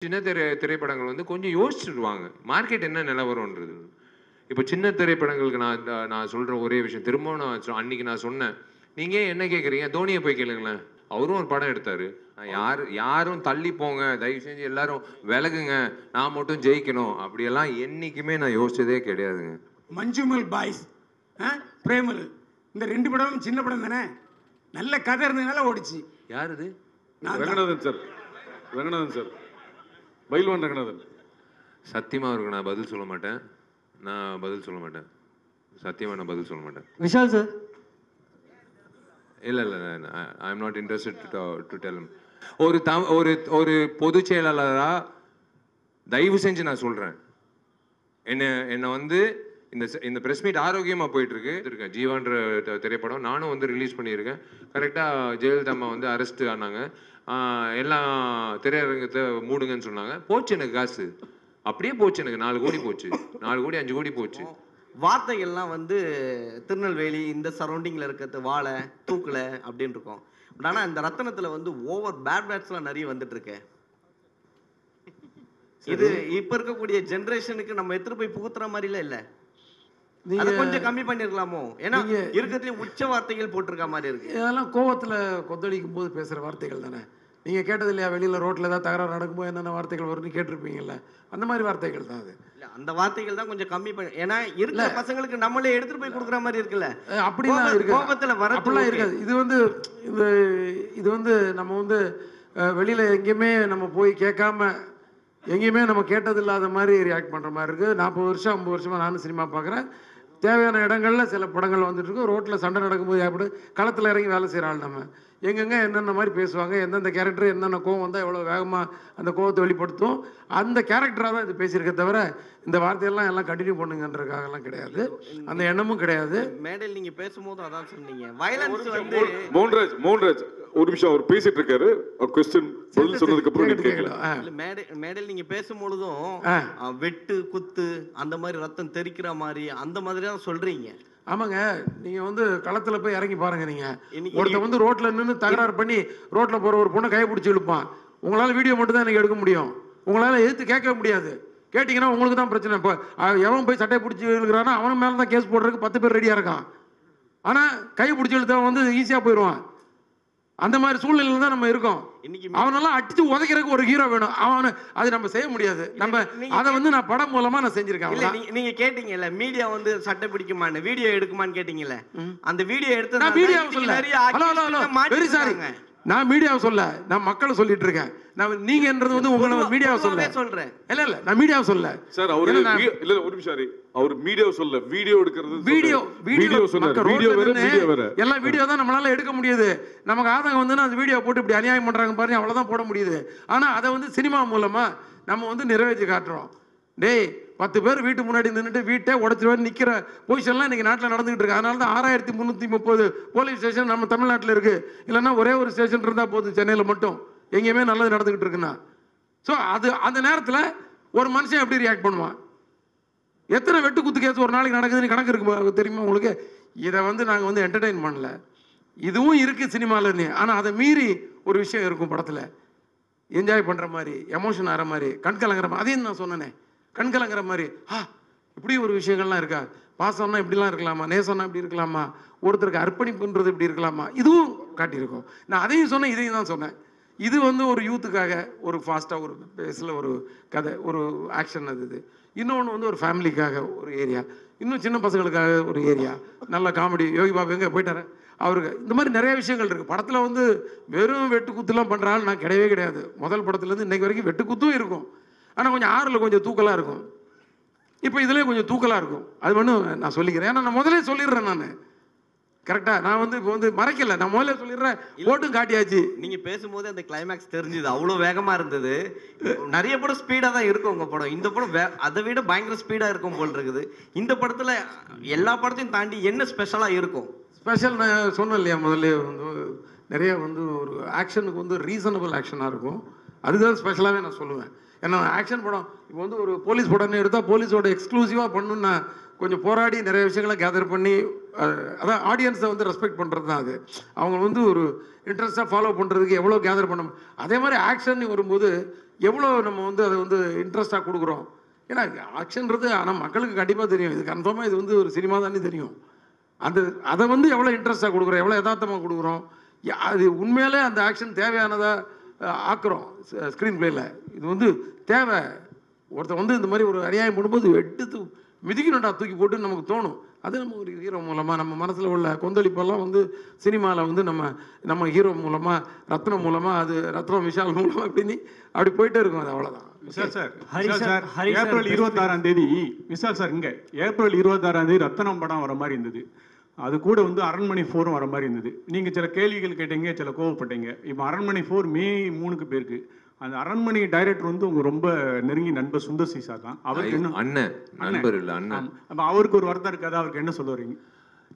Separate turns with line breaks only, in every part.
சின்ன திரைப்படங்கள் வந்து கொஞ்சம் யோசிச்சுடுவாங்க மார்க்கெட் என்ன நிலவரம்ன்றது. இப்போ சின்ன திரைப்படங்களுக்கு நான் சொல்ற ஒரே விஷயம் திரும்பவும் நான் அன்னைக்கு நான் சொன்னேன். நீங்க என்ன கேட்குறீங்க? தோனியை போய் கேளுங்களேன். அவரும் ஒரு படம் எடுத்தாரு. யாரும் தள்ளி போங்க, தயவு செஞ்சு எல்லாரும் விலகுங்க, நான் மட்டும் ஜெயிக்கணும் அப்படியெல்லாம் என்னைக்குமே நான் யோசிச்சதே கிடையாதுங்க.
மஞ்சுமல் பாய்ஸ், பிரேமல், இந்த 2 படமும் சின்ன படம் தானே, நல்ல கதை இருந்ததுனால ஓடிச்சு.
யார் இது?
ரங்கநாதன் சார். ரங்கநாதன் சார், பைல்வான் ரங்கநாதன்.
சத்தியமா அவருக்கு நான் பதில் சொல்ல மாட்டேன். சத்தியமா நான் பதில் சொல்ல மாட்டேன்.
விஷால் சார்.
இல்ல ஐ am not interested to tell him. ஒரு பொதுச் செயலாளரா தயவு செஞ்சு நான் சொல்றேன், என்ன வந்து இந்த பிரஸ் மீட் ஆரோக்கியமா போயிட்டு இருக்கு. ஜீவான்ற திரைப்படம் நானும் வந்து ரிலீஸ் பண்ணியிருக்கேன். கரெக்டா ஜெயலலிதா அம்மா வந்து அரெஸ்ட் ஆனாங்க. எல்லாம் திரையரங்கத்தை மூடுங்கன்னு சொன்னாங்க. போச்சு எனக்கு காசு, அப்படியே போச்சு. எனக்கு 4 கோடி போச்சு, 4 கோடி 5 கோடி போச்சு.
வார்த்தைகள்லாம் வந்து திருநெல்வேலி இந்த சரௌண்டிங்கில் இருக்கிறது வாழை தூக்கலை அப்படின்னு இருக்கும். பட் ஆனால் இந்த ரத்தனத்தில் வந்து ஓவர் பேட்ஸ்லாம் நிறைய வந்துட்டு இருக்கு. இது இப்போ இருக்கக்கூடிய ஜென்ரேஷனுக்கு நம்ம எடுத்துட்டு போய் புகுத்துற மாதிரிலாம் இல்லை. அதை கொஞ்சம் கம்மி பண்ணிருக்கலாமோ? ஏன்னா இருக்கிறதுல உச்ச வார்த்தைகள் போட்டிருக்க மாதிரி இருக்கு.
இதெல்லாம் கோவத்தில் கொந்தளிக்கும் போது பேசுகிற வார்த்தைகள் தானே. நீங்கள் கேட்டது இல்லையா? வெளியில் ரோட்டில் ஏதாவது தகராறு நடக்கும்போது என்னென்ன வார்த்தைகள் வரும்னு கேட்டிருப்பீங்கல்ல, அந்த மாதிரி வார்த்தைகள் தான் அது. இல்லை, அந்த வார்த்தைகள் தான் கொஞ்சம் கம்மி பண்ணி, ஏன்னா இருக்கிற பசங்களுக்கு நம்மளே எடுத்துகிட்டு போய் கொடுக்குற மாதிரி இருக்குல்ல. அப்படிலாம் இருக்கு, கோபத்தில் வர அப்படிலாம் இருக்காது. இது வந்து நம்ம வந்து வெளியில் எங்கேயுமே நம்ம போய் கேட்காம எங்கேயுமே நம்ம கேட்டது இல்லாத மாதிரி ரியாக்ட் பண்ணுற மாதிரி இருக்குது. 40 வருஷம் 50 வருஷமாக நானும் சினிமா பார்க்குறேன். தேவையான இடங்களில் சில படங்கள் வந்துட்டு இருக்கும். ரோட்டில் சண்டை நடக்கும்போது எப்படி களத்தில் இறங்கி வேலை செய்கிற ஆள் நம்ம. எங்கெங்கே என்னென்ன மாதிரி பேசுவாங்க, எந்தெந்த கேரக்டர் என்னென்ன கோவம் வந்தால் எவ்வளோ வேகமாக அந்த கோவத்தை வெளிப்படுத்தும், அந்த கேரக்டராக தான் இது பேசியிருக்க தவிர இந்த வார்த்தையெல்லாம் எல்லாம் கண்டினியூ பண்ணுங்கன்றதுக்காகலாம் கிடையாது, அந்த எண்ணமும் கிடையாது.
மேடையில் நீங்கள் பேசும்போது அதான் சொன்னீங்க, வயலன்ஸ் வந்து.
மோகன்ராஜ் ஒரு நிமிஷம் அவர் பேசிட்டு இருக்காரு. ஒரு क्वेश्चन பதில் சொன்னதுக்கு அப்புறம் நீங்க கேட்கலாம்.
மேடையில் நீங்க பேசும்பொழுதும் வெட்டு குத்து அந்த மாதிரி ரத்தம் தெறிக்கிற மாதிரி அந்த மாதிரி தான் சொல்றீங்க.
ஆமாங்க, நீங்கள் வந்து களத்தில் போய் இறங்கி பாருங்க. நீங்கள் ஒருத்தர் வந்து ரோட்டில் நின்று தகராறு பண்ணி ரோட்டில் போகிற ஒரு பொண்ணை கையை பிடிச்சி இழுப்பான். உங்களால் வீடியோ மட்டும் தான் எனக்கு எடுக்க முடியும், உங்களால் எதிர்த்து கேட்க முடியாது. கேட்டிங்கன்னா உங்களுக்கு தான் பிரச்சனை. இப்போ எவன் போய் சட்டையை பிடிச்சி இழுக்கிறானோ அவன் மேலே தான் கேஸ் போடுறதுக்கு 10 பேர் ரெடியாக இருக்கான். ஆனால் கை பிடிச்சி இழுத்தவன் வந்து ஈஸியாக போயிடுவான். அந்த மாதிரி சூழ்நிலையில் தான் நம்ம இருக்கோம். அவனெல்லாம் அடிச்சு உதைக்கிறதுக்கு ஒரு ஹீரோ வேணும். அவனு அது நம்ம செய்ய முடியாது. நம்ம அதை வந்து நான் படம் மூலமா நான் செஞ்சிருக்கேன்.
நீங்க கேட்டீங்கல்ல மீடியா வந்து சட்டை பிடிக்குமான்னு, வீடியோ எடுக்குமான்னு கேட்டீங்கல்ல. அந்த வீடியோ எடுத்து
நான் மீடியாவை சொல்ல, வெரி சாரி, நான் மீடியாவை சொல்ல, நான் மக்களை சொல்லிட்டு இருக்கேன். நீங்க என்றது வந்து உங்களை மீடியாவை சொல்றேன். இல்ல நான் மீடியாவை சொல்ல
சார். அவரு இல்ல ஒரு நிமிஷம், அவர் மீடியாவை சொல்ல, வீடியோ எடுக்கிறது. வீடியோ சொன்னாரு. வீடியோ வேற
எல்லாம் வீடியோ தான் நம்மளால எடுக்க முடியுது. நமக்கு ஆதங்கம் வந்து அந்த வீடியோ போட்டு இப்படி அநியாயம் பண்றாங்க பாருங்க, அவ்வளவுதான் போட முடியுது. ஆனா அதை வந்து சினிமா மூலமா நம்ம வந்து நிறைவேற்றி காட்டுறோம். டேய் 10 பேர் வீட்டு முன்னாடி நின்றுட்டு வீட்டை உடச்சிருவாரு நிற்கிற பொசிஷன்லாம் இன்னைக்கு நாட்டில் நடந்துகிட்டு இருக்கு. அதனால தான் 6330 போலீஸ் ஸ்டேஷன் நம்ம தமிழ்நாட்டில் இருக்கு. இல்லைன்னா ஒரே ஒரு ஸ்டேஷன் இருந்தால் போதும் சென்னையில் மட்டும், எங்கேயுமே நல்லது நடந்துகிட்டு இருக்குன்னா. ஸோ அந்த நேரத்தில் ஒரு மனுஷன் எப்படி ரியாக்ட் பண்ணுவான்? எத்தனை வெட்டு குத்து கேஸ் ஒரு நாளைக்கு நடக்குதுன்னு கணக்கு இருக்கு தெரியுமா உங்களுக்கு? இதை வந்து நாங்கள் வந்து என்டர்டெயின் பண்ணல, இதுவும் இருக்குது சினிமாவில்னு. ஆனால் அதை மீறி ஒரு விஷயம் இருக்கும் படத்தில், என்ஜாய் பண்ணுற மாதிரி, எமோஷன் ஆகிற மாதிரி, கண்கலங்கிற மாதிரி. அதையும் நான் சொன்னேனே, கண்கலங்கிற மாதிரி. இப்படி ஒரு விஷயங்கள்லாம் இருக்கா? பாசம்னா இப்படிலாம் இருக்கலாமா? நேசம்னா இப்படி இருக்கலாமா? ஒருத்தருக்கு அர்ப்பணிப்புன்றது இப்படி இருக்கலாமா? இதுவும் காட்டியிருக்கோம். நான் அதையும் சொன்னேன், இதையும் தான் சொன்னேன். இது வந்து ஒரு யூத்துக்காக ஒரு ஃபாஸ்ட்டாக ஒரு பேஸில் ஒரு கதை, ஒரு ஆக்ஷன். அது இன்னொன்று வந்து ஒரு ஃபேமிலிக்காக ஒரு ஏரியா, இன்னும் சின்ன பசங்களுக்காக ஒரு ஏரியா, நல்ல காமெடி. யோகி பாபு எங்கே போயிட்டாரு அவருக்கு. இந்த மாதிரி நிறைய விஷயங்கள் இருக்குது படத்தில். வந்து வெறும் வெட்டு குத்துலாம் பண்ணுற ஆள் நான் கிடையவே கிடையாது. முதல் படத்துலேருந்து இன்றைக்கு வரைக்கும் வெட்டு குத்தும் இருக்கும், ஆனால் கொஞ்சம் ஆறில் கொஞ்சம் தூக்கலாக இருக்கும். இப்போ இதுலேயே கொஞ்சம் தூக்கலாக இருக்கும். அது ஒன்றும் நான் சொல்லிக்கிறேன், ஏன்னா நான் முதலே சொல்லிடுறேன். நான் கரெக்டாக நான் வந்து இப்போ வந்து மறைக்கல, நான் முதல்ல சொல்லிடுறேன், போட்டும் காட்டியாச்சு.
நீங்கள் பேசும்போது அந்த கிளைமேக்ஸ் தெரிஞ்சுது, அவ்வளோ வேகமாக இருந்தது. நிறைய படம் ஸ்பீடாக தான் இருக்கும் உங்கள் படம். இந்த படம் அதை விட பயங்கர ஸ்பீடாக இருக்கும் போல் இருக்குது. இந்த படத்தில் எல்லா படத்தையும் தாண்டி என்ன ஸ்பெஷலாக இருக்கும்?
ஸ்பெஷல் நான் சொன்னேன் இல்லையா முதல்ல, வந்து நிறைய வந்து ஒரு ஆக்ஷனுக்கு வந்து ரீசனபிள் ஆக்ஷனாக இருக்கும். அதுதான் ஸ்பெஷலாகவே நான் சொல்லுவேன். ஏன்னா ஆக்ஷன் படம் இப்போ வந்து ஒரு போலீஸ் படம்னு எடுத்தால் போலீஸோட எக்ஸ்க்ளூசிவாக பண்ணணும்னா கொஞ்சம் போராடி நிறைய விஷயங்களை கேதர் பண்ணி அதான் ஆடியன்ஸை வந்து ரெஸ்பெக்ட் பண்ணுறது தான் அது. அவங்க வந்து ஒரு இன்ட்ரெஸ்ட்டாக ஃபாலோ பண்ணுறதுக்கு எவ்வளோ கேதர் பண்ண அதே மாதிரி ஆக்ஷன் வரும்போது எவ்வளோ நம்ம வந்து அதை வந்து இன்ட்ரெஸ்ட்டாக கொடுக்குறோம். ஏன்னா ஆக்ஷன்றது ஆனால் மக்களுக்கு கண்டிப்பாக தெரியும், இது கன்ஃபார்மாக இது வந்து ஒரு சினிமா தானே தெரியும். அதை வந்து எவ்வளோ இன்ட்ரெஸ்ட்டாக கொடுக்குறோம், எவ்வளோ யதார்த்தமாக கொடுக்குறோம், அது உண்மையிலே அந்த ஆக்ஷன் தேவையானதாக ஆக்குறோம் ஸ்க்ரீன் பிளேயில். இது வந்து தேவை. ஒருத்தர் வந்து இந்த மாதிரி ஒரு அநியாயம் பண்ணும்போது எடுத்து மிதிக்கணும்டா தூக்கி போட்டு நமக்கு தோணும். அது நம்ம ஒரு ஹீரோ மூலமாக நம்ம மனசில் உள்ள கொந்தளிப்பெல்லாம் வந்து சினிமாவில் வந்து நம்ம ஹீரோ மூலமாக ரத்னம் மூலமாக அது ரத்னம் விஷால் மூலமாக அப்படி போயிட்டே இருக்கும். அது அவ்வளோதான்.
ஏப்ரல் 26ஆம் தேதி விஷால் சார் இங்கே ஏப்ரல் 26ஆம் தேதி ரத்னம் படம் வர மாதிரி இருந்தது. அது கூட வந்து அரண்மனை 4 வர மாதிரி இருந்தது. நீங்கள் சில கேள்விகள் கேட்டீங்க, சில கோவப்பட்டீங்க. இப்போ அரண்மனை 4 மே 3க்கு போயிருக்கு. அந்த அரண்மனை டைரக்டர் வந்து உங்க ரொம்ப நெருங்கி நண்பர் சுந்தர் சீசா தான். அவருக்கு என்ன
அண்ணன் நண்பர் இல்லை அண்ணன்.
அப்போ அவருக்கு ஒரு வருத்தம் இருக்காது, அவருக்கு என்ன சொல்ல வரீங்க?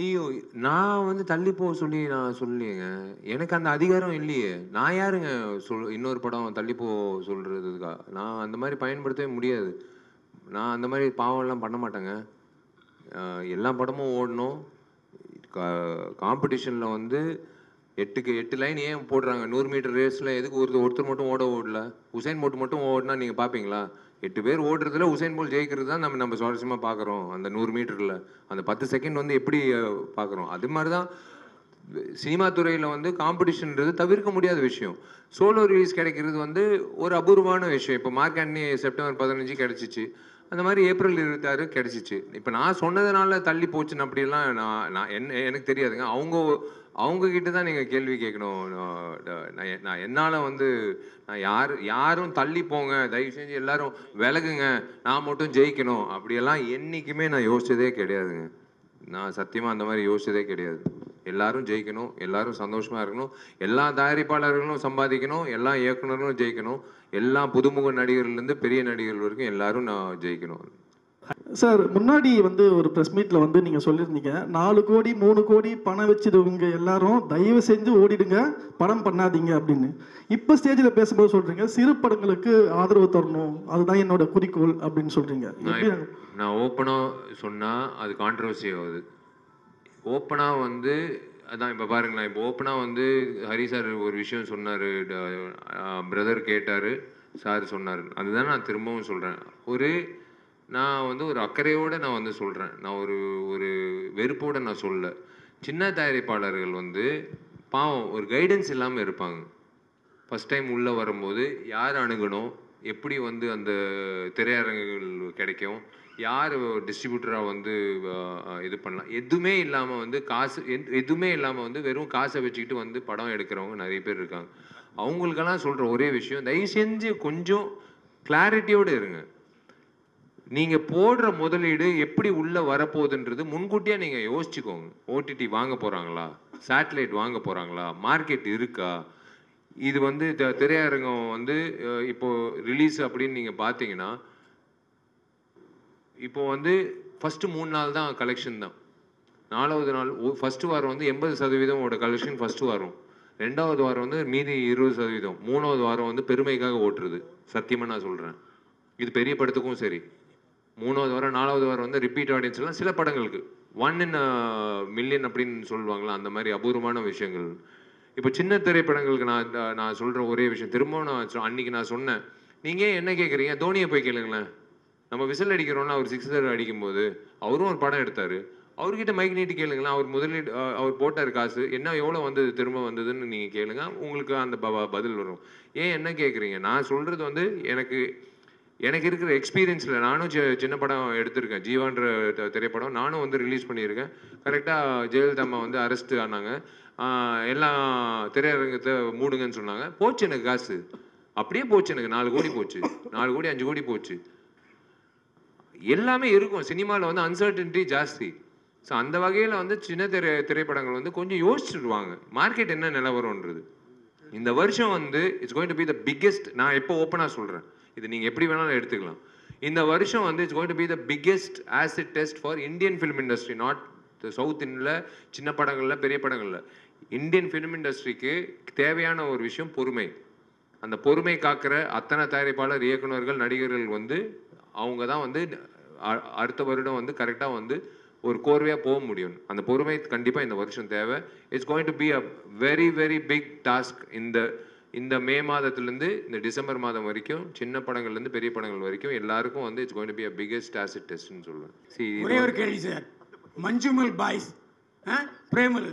ஐயோ, நான் வந்து தள்ளி போக சொல்லி நான் சொல்லியேங்க, எனக்கு அந்த அதிகாரம் இல்லையே. நான் யாருங்க இன்னொரு படம் தள்ளி போ சொல்றதுக்கா? நான் அந்த மாதிரி பயன்படுத்தவே முடியாது. நான் அந்த மாதிரி பாவம்லாம் பண்ண மாட்டேங்க. எல்லா படமும் ஓடணும். காம்படிஷனில் வந்து 8 லைன் ஏன் போடுறாங்க? 100 மீட்டர் ரேஸில் எதுக்கு ஒருத்தர் மட்டும் ஓடல? உசைன் போல்ட் மட்டும் ஓடினா நீங்கள் பார்ப்பீங்களா? 8 பேர் ஓடுறதுல உசைன் போல்ட் ஜெயிக்கிறது தான் நம்ம சுவாரஸ்யமாக பார்க்குறோம். அந்த 100 மீட்டரில் அந்த 10 செகண்ட் வந்து எப்படி பார்க்குறோம்? அது மாதிரி தான் சினிமா துறையில் வந்து காம்படிஷன்ன்றது தவிர்க்க முடியாத விஷயம். சோலோ ரிலீஸ் கிடைக்கிறது வந்து ஒரு அபூர்வமான விஷயம். இப்போ மார்க் ஆண்டனி செப்டம்பர் 15 கிடச்சிச்சு, அந்த மாதிரி ஏப்ரல் 26 கிடச்சிச்சு. இப்போ நான் சொன்னதுனால தள்ளி போச்சுன்னு அப்படிலாம் நான் எனக்கு தெரியாதுங்க. அவங்க கிட்ட தான் நீங்கள் கேள்வி கேட்கணும். நான் என்னால் வந்து நான் யாரும் தள்ளி போங்க, தயவு செஞ்சு எல்லாரும் விலகுங்க, நான் மட்டும் ஜெயிக்கணும் அப்படியெல்லாம் என்றைக்குமே நான் யோசிச்சதே கிடையாதுங்க. நான் சத்தியமாக அந்த மாதிரி யோசிச்சதே கிடையாது. எல்லாரும் ஜெயிக்கணும், எல்லாரும் சந்தோஷமாக இருக்கணும், எல்லா தயாரிப்பாளர்களும் சம்பாதிக்கணும், எல்லா இயக்குனர்களும் ஜெயிக்கணும், எல்லா புதுமுக நடிகர்லேருந்து பெரிய நடிகர்கள் வரைக்கும் எல்லாரும் நான் ஜெயிக்கணும்.
சார், முன்னாடி வந்து ஒரு ப்ரெஸ் மீட்டில் வந்து நீங்கள் சொல்லியிருந்தீங்க 4 கோடி 3 கோடி பணம் வச்சுருவங்க எல்லாரும் தயவு செஞ்சு ஓடிடுங்க, படம் பண்ணாதீங்க அப்படின்னு. இப்போ ஸ்டேஜில் பேசும்போது சொல்கிறீங்க சிறு படங்களுக்கு ஆதரவு தரணும், அதுதான் என்னோட குறிக்கோள் அப்படின்னு சொல்கிறீங்க.
நான் ஓப்பனாக சொன்னால் அது கான்ட்ரவர்சி ஆகுது. ஓப்பனாக வந்து அதான் இப்போ பாருங்களேன், இப்போ ஓப்பனாக வந்து ஹரி சார் ஒரு விஷயம் சொன்னார், பிரதர் கேட்டார், சார் சொன்னார். அதுதான் நான் திரும்பவும் சொல்கிறேன். நான் வந்து ஒரு அக்கறையோடு நான் வந்து சொல்கிறேன். நான் ஒரு வெறுப்போடு நான் சொல்ல. சின்ன தயாரிப்பாளர்கள் வந்து பாவம் ஒரு கைடன்ஸ் இல்லாமல் இருப்பாங்க. ஃபஸ்ட் டைம் உள்ளே வரும்போது யார் அணுகணும், எப்படி வந்து அந்த திரையரங்குகள் கிடைக்கும், யார் டிஸ்ட்ரிபியூட்டராக வந்து இது பண்ணலாம், எதுவுமே இல்லாமல் வந்து எதுவுமே இல்லாமல் வந்து வெறும் காசை வச்சுக்கிட்டு வந்து படம் எடுக்கிறவங்க நிறைய பேர் இருக்காங்க. அவங்களுக்கெல்லாம் சொல்கிற ஒரே விஷயம், தயவு செஞ்சு கொஞ்சம் கிளாரிட்டியோடு இருங்க. நீங்கள் போடுற முதலீடு எப்படி உள்ளே வரப்போகுதுன்றது முன்கூட்டியே நீங்கள் யோசிச்சுக்கோங்க. ஓடிடி வாங்க போகிறாங்களா, சேட்டலைட் வாங்க போகிறாங்களா, மார்க்கெட் இருக்கா, இது வந்து திரையரங்கம் வந்து இப்போது ரிலீஸ் அப்படின்னு நீங்கள் பார்த்தீங்கன்னா இப்போ வந்து ஃபஸ்ட்டு 3 நாள் தான் கலெக்ஷன் தான். 4வது நாள் ஃபஸ்ட்டு வாரம் வந்து 80% கலெக்ஷன் ஃபஸ்ட்டு வாரம், 2வது வாரம் வந்து மீதி 20%, 3வது வாரம் வந்து பெருமைக்காக ஓட்டுறது. சத்தியமாக நான் சொல்கிறேன், இது பெரிய படத்துக்கும் சரி. 3வது வாரம் 4வது வாரம் வந்து ரிப்பீட் ஆடியன்ஸ் எல்லாம் சில படங்களுக்கு 1 in a million அப்படின்னு சொல்லுவாங்களா, அந்த மாதிரி அபூர்வமான விஷயங்கள். இப்போ சின்ன திரைப்படங்களுக்கு நான் சொல்கிற ஒரே விஷயம், திரும்பவும் நான் அன்றைக்கி நான் சொன்னேன், நீங்கள் என்ன கேட்குறீங்க, தோனியை போய் கேளுங்களேன். நம்ம விசில் அடிக்கிறோன்னா அவர் 6 அடிக்கும்போது அவரும் ஒரு படம் எடுத்தார், அவர்கிட்ட மைக் நீட்டி கேளுங்களேன். அவர் முதலீடு அவர் போட்டார் காசு, என்ன எவ்வளோ வந்தது திரும்ப வந்ததுன்னு நீங்கள் கேளுங்க, உங்களுக்கு அந்த பதில் வரும். ஏன் என்ன கேட்குறீங்க? நான் சொல்கிறது வந்து எனக்கு இருக்கிற எக்ஸ்பீரியன்ஸில் நானும் சின்ன படம் எடுத்திருக்கேன். ஜீவான்ற திரைப்படம் நானும் வந்து ரிலீஸ் பண்ணியிருக்கேன். கரெக்டாக ஜெயலலிதா அம்மா வந்து அரெஸ்ட் ஆனாங்க, எல்லாம் திரையரங்கத்தை மூடுங்கன்னு சொன்னாங்க. போச்சு எனக்கு காசு, அப்படியே போச்சு. எனக்கு 4 கோடி போச்சு, 4 கோடி 5 கோடி போச்சு. எல்லாமே இருக்கும் சினிமாவில் வந்து அன்சர்டனிட்டி ஜாஸ்தி. ஸோ அந்த வகையில் வந்து சின்ன திரைப்படங்கள் வந்து கொஞ்சம் யோசிச்சுடுவாங்க மார்க்கெட் என்ன நிலவரம்ன்றது. இந்த வருஷம் வந்து it's going to be the biggest. நான் எப்போ ஓப்பனாக சொல்கிறேன், இது நீங்கள் எப்படி வேணாலும் எடுத்துக்கலாம். இந்த வருஷம் வந்து it's going to be the biggest acid test for Indian film industry. Not south இந்தியில் சின்ன படங்களில் பெரிய படங்களில், இந்தியன் ஃபிலிம் இண்டஸ்ட்ரிக்கு தேவையான ஒரு விஷயம் பொறுமை. அந்த பொறுமை காக்கிற அத்தனை தயாரிப்பாளர், இயக்குனர்கள், நடிகர்கள் வந்து அவங்க தான் வந்து அடுத்த வருடம் வந்து கரெக்டாக வந்து ஒரு கோர்வையாக போக முடியும். அந்த பொறுமை கண்டிப்பாக இந்த வருஷம் தேவை. It's going to be a very very big task. இந்த மே மாதத்துலேருந்து இந்த டிசம்பர் மாதம் வரைக்கும் சின்ன படங்கள்லேருந்து பெரிய படங்கள் வரைக்கும் எல்லாருக்கும் வந்து it's going to be a biggest acid டெஸ்ட்னு சொல்லுவேன்.
ஒரே ஒரு கேள்வி சார், மஞ்சுமல் பாய்ஸ், பிரேமல்,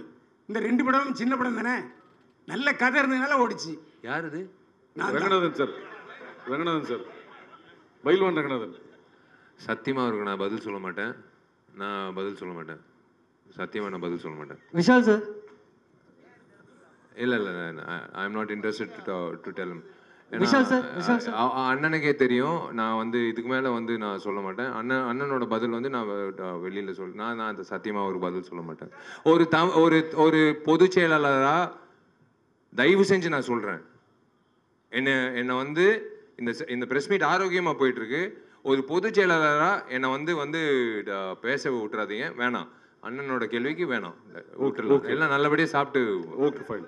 இந்த 2 படமும் சின்ன படம் தானே, நல்ல கதை இருந்ததுனால ஓடிச்சு.
யார் இது?
ரங்கநாதன் சார், ரங்கநாதன் சார், பைல்வான் ரங்கநாதன்.
சத்தியமாக அவருக்கு நான் பதில் சொல்ல மாட்டேன். சத்தியமாக நான் பதில் சொல்ல மாட்டேன்.
விஷால் சார்?
இல்லை I am not interested to tell him.
Vishal sir,
அண்ணனுக்கே தெரியும். நான் வந்து இதுக்கு மேலே வந்து நான் சொல்ல மாட்டேன். அண்ணனோட பதில் வந்து நான் வெளியில் நான் அந்த சத்தியமாக ஒரு பதில் சொல்ல மாட்டேன். ஒரு பொதுச் செயலாளராக தயவு செஞ்சு நான் சொல்கிறேன், என்னை வந்து இந்த ப்ரெஸ் மீட் ஆரோக்கியமாக போயிட்டுருக்கு. ஒரு பொதுச் செயலாளராக என்னை வந்து பேச விட்டுறாதீங்க. வேணாம், அண்ணனோட கேள்விக்கு வேணாம், விட்டுலாம். எல்லாம் நல்லபடியாக சாப்பிட்டு.
Okay fine.